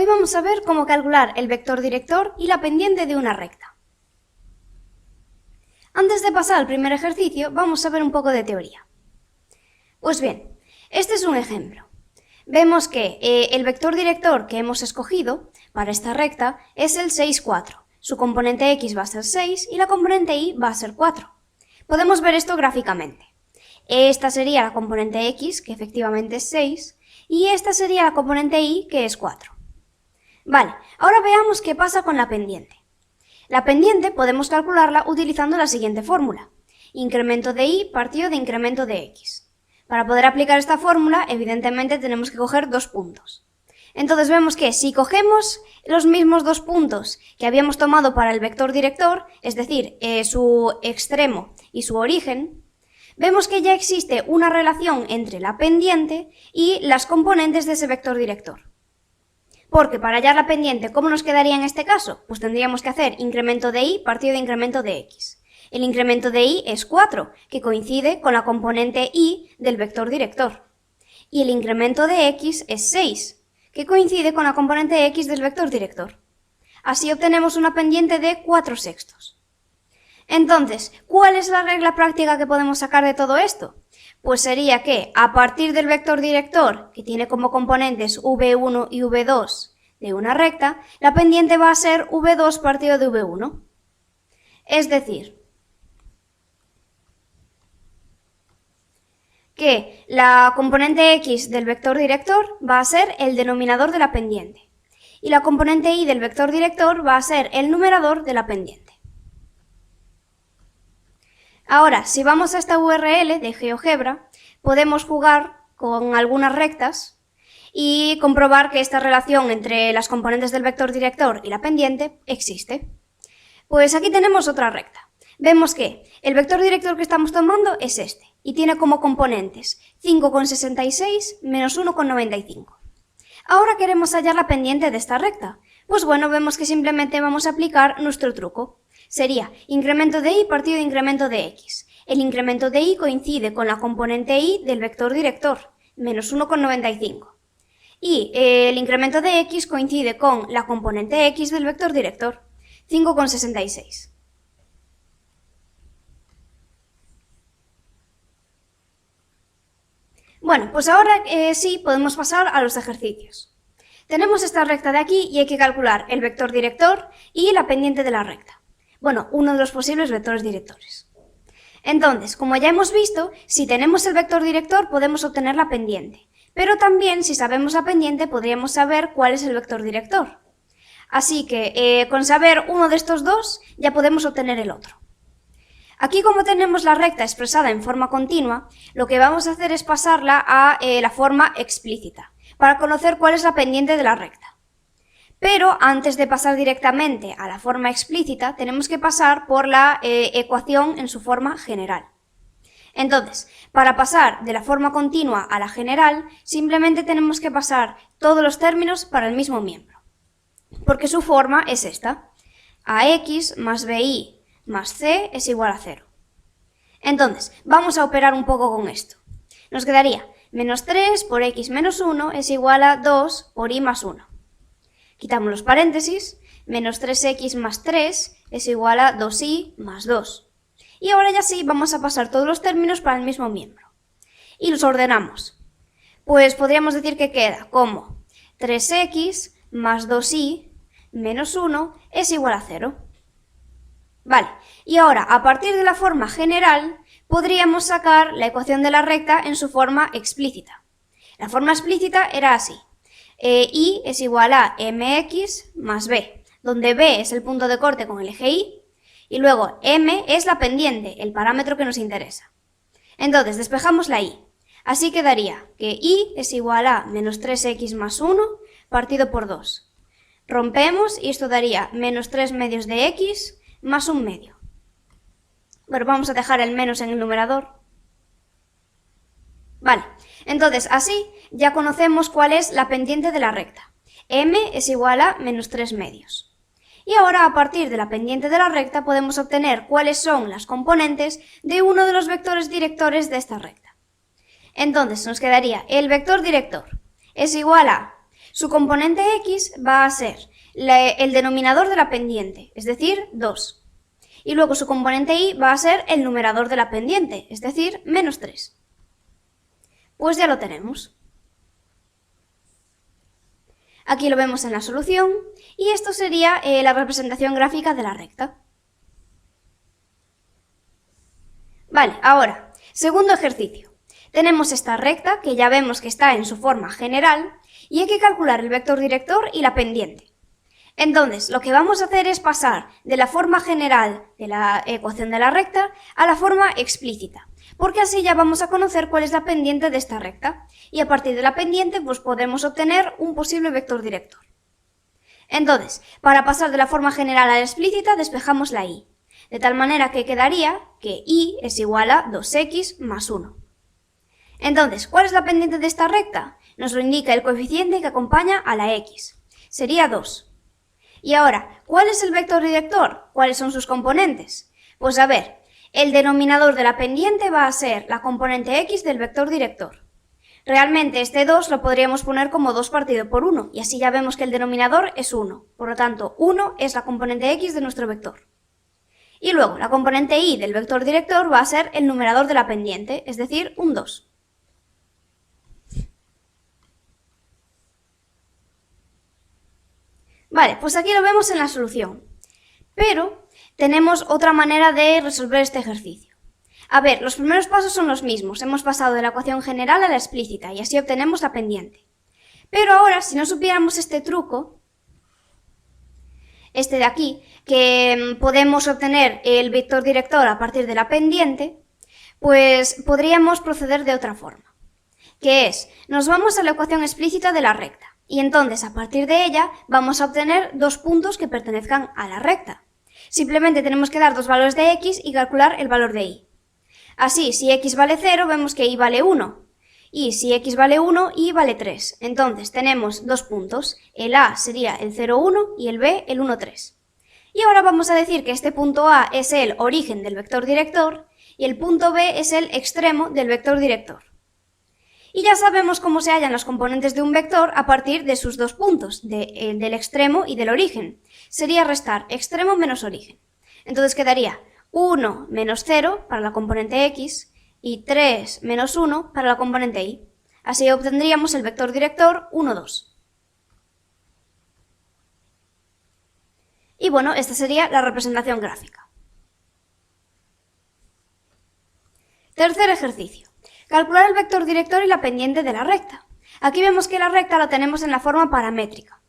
vamos a ver cómo calcular el vector director y la pendiente de una recta. Antes de pasar al primer ejercicio, vamos a ver un poco de teoría. Pues bien, este es un ejemplo. Vemos que el vector director que hemos escogido para esta recta es el 6, 4. Su componente x va a ser 6 y la componente y va a ser 4. Podemos ver esto gráficamente. Esta sería la componente x, que efectivamente es 6, y esta sería la componente y, que es 4. Vale, ahora veamos qué pasa con la pendiente. La pendiente podemos calcularla utilizando la siguiente fórmula. Incremento de y partido de incremento de x. Para poder aplicar esta fórmula, evidentemente tenemos que coger dos puntos. Entonces vemos que si cogemos los mismos dos puntos que habíamos tomado para el vector director, es decir, su extremo y su origen, vemos que ya existe una relación entre la pendiente y las componentes de ese vector director. Porque para hallar la pendiente, ¿cómo nos quedaría en este caso? Pues tendríamos que hacer incremento de y partido de incremento de x. El incremento de y es 4, que coincide con la componente y del vector director. Y el incremento de x es 6, que coincide con la componente x del vector director. Así obtenemos una pendiente de 4/6. Entonces, ¿cuál es la regla práctica que podemos sacar de todo esto? Pues sería que a partir del vector director, que tiene como componentes v1 y v2 de una recta, la pendiente va a ser v2 partido de v1. Es decir, que la componente x del vector director va a ser el denominador de la pendiente y la componente y del vector director va a ser el numerador de la pendiente. Ahora, si vamos a esta URL de GeoGebra, podemos jugar con algunas rectas y comprobar que esta relación entre las componentes del vector director y la pendiente existe. Pues aquí tenemos otra recta. Vemos que el vector director que estamos tomando es este y tiene como componentes 5,66 menos 1,95. Ahora queremos hallar la pendiente de esta recta. Pues bueno, vemos que simplemente vamos a aplicar nuestro truco. Sería incremento de y partido de incremento de x. El incremento de y coincide con la componente y del vector director, menos 1,95. Y el incremento de x coincide con la componente x del vector director, 5,66. Bueno, pues ahora sí podemos pasar a los ejercicios. Tenemos esta recta de aquí y hay que calcular el vector director y la pendiente de la recta. Bueno, uno de los posibles vectores directores. Entonces, como ya hemos visto, si tenemos el vector director podemos obtener la pendiente, pero también si sabemos la pendiente podríamos saber cuál es el vector director. Así que con saber uno de estos dos ya podemos obtener el otro. Aquí, como tenemos la recta expresada en forma continua, lo que vamos a hacer es pasarla a la forma explícita, para conocer cuál es la pendiente de la recta. Pero antes de pasar directamente a la forma explícita, tenemos que pasar por la ecuación en su forma general. Entonces, para pasar de la forma continua a la general, simplemente tenemos que pasar todos los términos para el mismo miembro. Porque su forma es esta. Ax más bi más c es igual a 0. Entonces, vamos a operar un poco con esto. Nos quedaría menos 3 por x menos 1 es igual a 2 por y más 1. Quitamos los paréntesis, menos 3x más 3 es igual a 2y más 2. Y ahora ya sí vamos a pasar todos los términos para el mismo miembro. Y los ordenamos. Pues podríamos decir que queda como 3x más 2y menos 1 es igual a 0. Vale, y ahora a partir de la forma general podríamos sacar la ecuación de la recta en su forma explícita. La forma explícita era así. Y es igual a mx más b, donde b es el punto de corte con el eje y luego m es la pendiente, el parámetro que nos interesa. Entonces despejamos la y. Así quedaría que y es igual a menos 3x más 1 partido por 2. Rompemos y esto daría menos 3 medios de x más 1 medio. Bueno, vamos a dejar el menos en el numerador. Vale, entonces así ya conocemos cuál es la pendiente de la recta. M es igual a menos 3 medios. Y ahora a partir de la pendiente de la recta podemos obtener cuáles son las componentes de uno de los vectores directores de esta recta. Entonces nos quedaría el vector director es igual a Su componente x va a ser el denominador de la pendiente, es decir, 2. Y luego su componente y va a ser el numerador de la pendiente, es decir, menos 3. Pues ya lo tenemos. Aquí lo vemos en la solución y esto sería la representación gráfica de la recta. Vale, ahora, segundo ejercicio. Tenemos esta recta que ya vemos que está en su forma general y hay que calcular el vector director y la pendiente. Entonces, lo que vamos a hacer es pasar de la forma general de la ecuación de la recta a la forma explícita, porque así ya vamos a conocer cuál es la pendiente de esta recta y a partir de la pendiente pues podemos obtener un posible vector director. Entonces, para pasar de la forma general a la explícita despejamos la y, de tal manera que quedaría que y es igual a 2x más 1. Entonces, ¿cuál es la pendiente de esta recta? Nos lo indica el coeficiente que acompaña a la x. Sería 2. Y ahora, ¿cuál es el vector director? ¿Cuáles son sus componentes? Pues a ver, el denominador de la pendiente va a ser la componente x del vector director. Realmente este 2 lo podríamos poner como 2 partido por 1, y así ya vemos que el denominador es 1. Por lo tanto, 1 es la componente x de nuestro vector. Y luego, la componente y del vector director va a ser el numerador de la pendiente, es decir, un 2. Vale, pues aquí lo vemos en la solución. Pero tenemos otra manera de resolver este ejercicio. A ver, los primeros pasos son los mismos. Hemos pasado de la ecuación general a la explícita y así obtenemos la pendiente. Pero ahora, si no supiéramos este truco, este de aquí, que podemos obtener el vector director a partir de la pendiente, pues podríamos proceder de otra forma. Que es, nos vamos a la ecuación explícita de la recta. Y entonces, a partir de ella, vamos a obtener dos puntos que pertenezcan a la recta. Simplemente tenemos que dar dos valores de x y calcular el valor de y. Así, si x vale 0, vemos que y vale 1. Y si x vale 1, y vale 3. Entonces, tenemos dos puntos. El a sería el 0, 1 y el b el 1, 3. Y ahora vamos a decir que este punto a es el origen del vector director y el punto b es el extremo del vector director. Y ya sabemos cómo se hallan los componentes de un vector a partir de sus dos puntos, del extremo y del origen. Sería restar extremo menos origen. Entonces quedaría 1 menos 0 para la componente x y 3 menos 1 para la componente y. Así obtendríamos el vector director 1, 2. Y bueno, esta sería la representación gráfica. Tercer ejercicio. Calcular el vector director y la pendiente de la recta. Aquí vemos que la recta la tenemos en la forma paramétrica.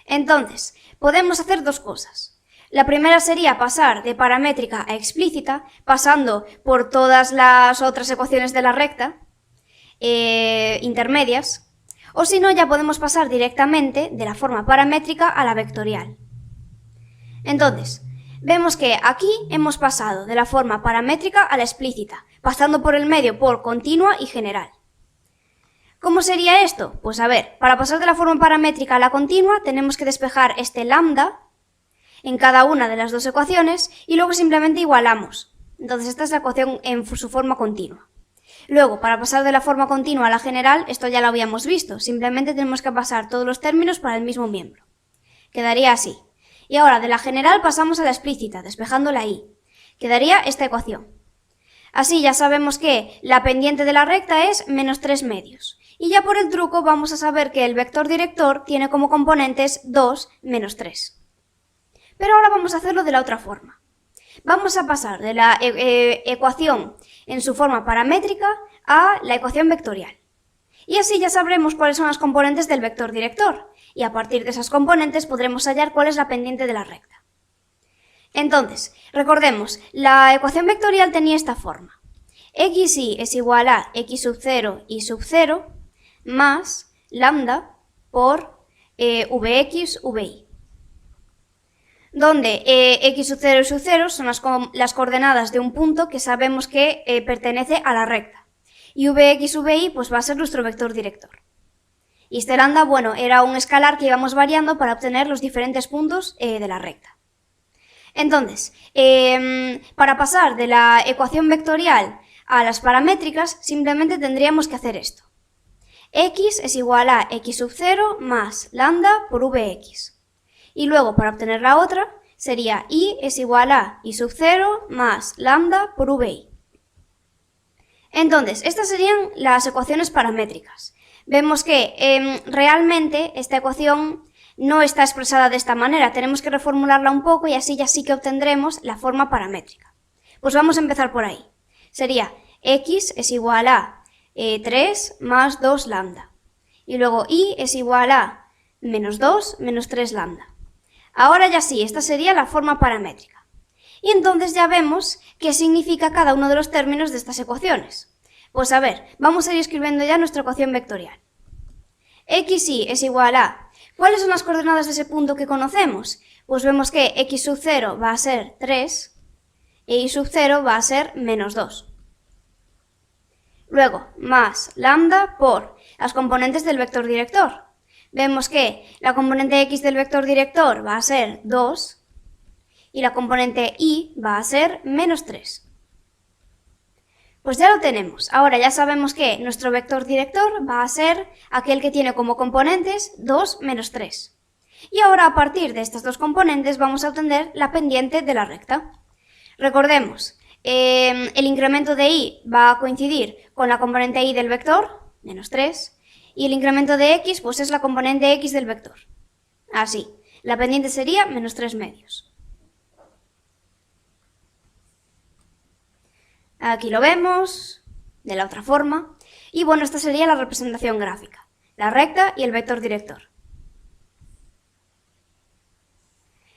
Entonces, podemos hacer dos cosas. La primera sería pasar de paramétrica a explícita, pasando por todas las otras ecuaciones de la recta intermedias, o si no, ya podemos pasar directamente de la forma paramétrica a la vectorial. Entonces, vemos que aquí hemos pasado de la forma paramétrica a la explícita, pasando por el medio por continua y general. ¿Cómo sería esto? Pues a ver, para pasar de la forma paramétrica a la continua tenemos que despejar este lambda en cada una de las dos ecuaciones y luego simplemente igualamos. Entonces esta es la ecuación en su forma continua. Luego, para pasar de la forma continua a la general, esto ya lo habíamos visto, simplemente tenemos que pasar todos los términos para el mismo miembro. Quedaría así. Y ahora de la general pasamos a la explícita, despejando la y. Quedaría esta ecuación. Así ya sabemos que la pendiente de la recta es menos 3 medios. Y ya por el truco vamos a saber que el vector director tiene como componentes 2 menos 3. Pero ahora vamos a hacerlo de la otra forma. Vamos a pasar de la ecuación en su forma paramétrica a la ecuación vectorial. Y así ya sabremos cuáles son las componentes del vector director. Y a partir de esas componentes podremos hallar cuál es la pendiente de la recta. Entonces, recordemos, la ecuación vectorial tenía esta forma. xy es igual a x sub 0 y sub 0 más lambda por vx, vi. Donde x sub 0 y sub 0 son las coordenadas de un punto que sabemos que pertenece a la recta. Y vx, vi pues va a ser nuestro vector director. Y este lambda, bueno, era un escalar que íbamos variando para obtener los diferentes puntos de la recta. Entonces, para pasar de la ecuación vectorial a las paramétricas, simplemente tendríamos que hacer esto. x es igual a x sub 0 más lambda por vx. Y luego, para obtener la otra, sería y es igual a y sub 0 más lambda por vi. Entonces, estas serían las ecuaciones paramétricas. Vemos que realmente esta ecuación no está expresada de esta manera, tenemos que reformularla un poco y así ya sí que obtendremos la forma paramétrica. Pues vamos a empezar por ahí. Sería x es igual a 3 más 2 lambda. Y luego y es igual a menos 2 menos 3 lambda. Ahora ya sí, esta sería la forma paramétrica. Y entonces ya vemos qué significa cada uno de los términos de estas ecuaciones. Pues a ver, vamos a ir escribiendo ya nuestra ecuación vectorial. xy es igual a... ¿Cuáles son las coordenadas de ese punto que conocemos? Pues vemos que x sub 0 va a ser 3 e y sub 0 va a ser menos 2. Luego, más lambda por las componentes del vector director. Vemos que la componente x del vector director va a ser 2 y la componente y va a ser menos 3. Pues ya lo tenemos. Ahora ya sabemos que nuestro vector director va a ser aquel que tiene como componentes 2 menos 3. Y ahora a partir de estas dos componentes vamos a obtener la pendiente de la recta. Recordemos, el incremento de y va a coincidir con la componente y del vector, menos 3, y el incremento de x pues es la componente x del vector. Así, la pendiente sería menos 3 medios. Aquí lo vemos, de la otra forma, y bueno, esta sería la representación gráfica, la recta y el vector director.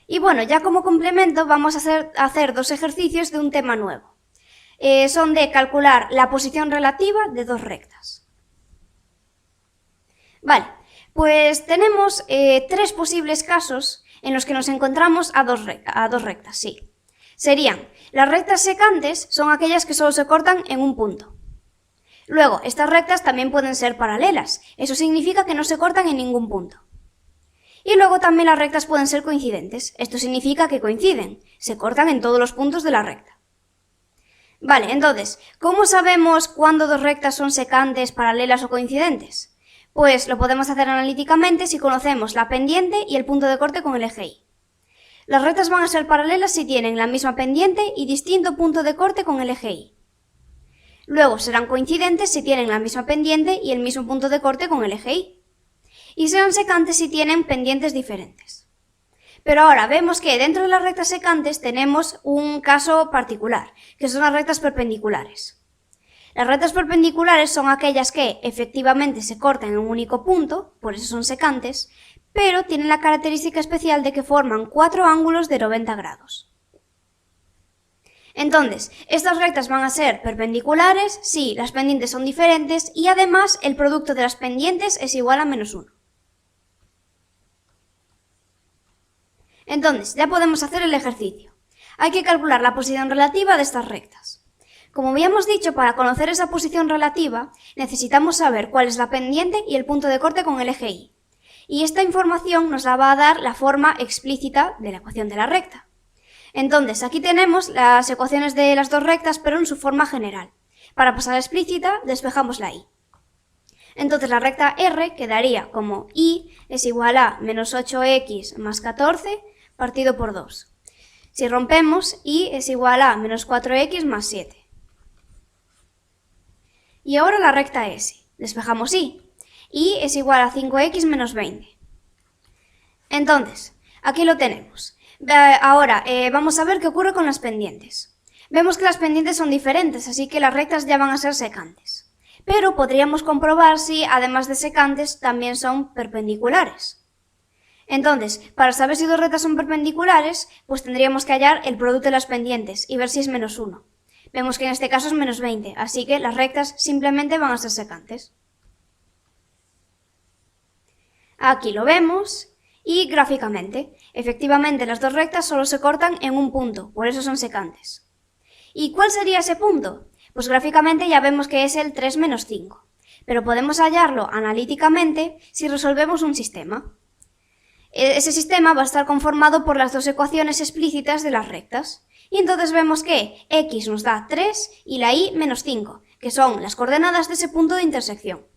Y bueno, ya como complemento vamos a hacer dos ejercicios de un tema nuevo. Son de calcular la posición relativa de dos rectas. Vale, pues tenemos tres posibles casos en los que nos encontramos a dos rectas, sí. Serían, las rectas secantes son aquellas que solo se cortan en un punto. Luego, estas rectas también pueden ser paralelas, eso significa que no se cortan en ningún punto. Y luego también las rectas pueden ser coincidentes, esto significa que coinciden, se cortan en todos los puntos de la recta. Vale, entonces, ¿cómo sabemos cuándo dos rectas son secantes, paralelas o coincidentes? Pues lo podemos hacer analíticamente si conocemos la pendiente y el punto de corte con el eje Y. Las rectas van a ser paralelas si tienen la misma pendiente y distinto punto de corte con el eje Y. Luego serán coincidentes si tienen la misma pendiente y el mismo punto de corte con el eje Y. Y serán secantes si tienen pendientes diferentes. Pero ahora vemos que dentro de las rectas secantes tenemos un caso particular, que son las rectas perpendiculares. Las rectas perpendiculares son aquellas que efectivamente se cortan en un único punto, por eso son secantes, pero tienen la característica especial de que forman 4 ángulos de 90 grados. Entonces, estas rectas van a ser perpendiculares si las pendientes son diferentes y además el producto de las pendientes es igual a menos 1. Entonces, ya podemos hacer el ejercicio. Hay que calcular la posición relativa de estas rectas. Como habíamos dicho, para conocer esa posición relativa, necesitamos saber cuál es la pendiente y el punto de corte con el eje Y. Y esta información nos la va a dar la forma explícita de la ecuación de la recta. Entonces, aquí tenemos las ecuaciones de las dos rectas, pero en su forma general. Para pasar a explícita, despejamos la y. Entonces, la recta R quedaría como y es igual a menos 8x más 14 partido por 2. Si rompemos, y es igual a menos 4x más 7. Y ahora la recta S. Despejamos y es igual a 5x menos 20. Entonces, aquí lo tenemos. Ahora, vamos a ver qué ocurre con las pendientes. Vemos que las pendientes son diferentes, así que las rectas ya van a ser secantes. Pero podríamos comprobar si, además de secantes, también son perpendiculares. Entonces, para saber si dos rectas son perpendiculares, pues tendríamos que hallar el producto de las pendientes y ver si es menos 1. Vemos que en este caso es menos 20, así que las rectas simplemente van a ser secantes. Aquí lo vemos. Y gráficamente, efectivamente las dos rectas solo se cortan en un punto, por eso son secantes. ¿Y cuál sería ese punto? Pues gráficamente ya vemos que es el 3 menos 5, pero podemos hallarlo analíticamente si resolvemos un sistema. Ese sistema va a estar conformado por las dos ecuaciones explícitas de las rectas, y entonces vemos que x nos da 3 y la y menos 5, que son las coordenadas de ese punto de intersección.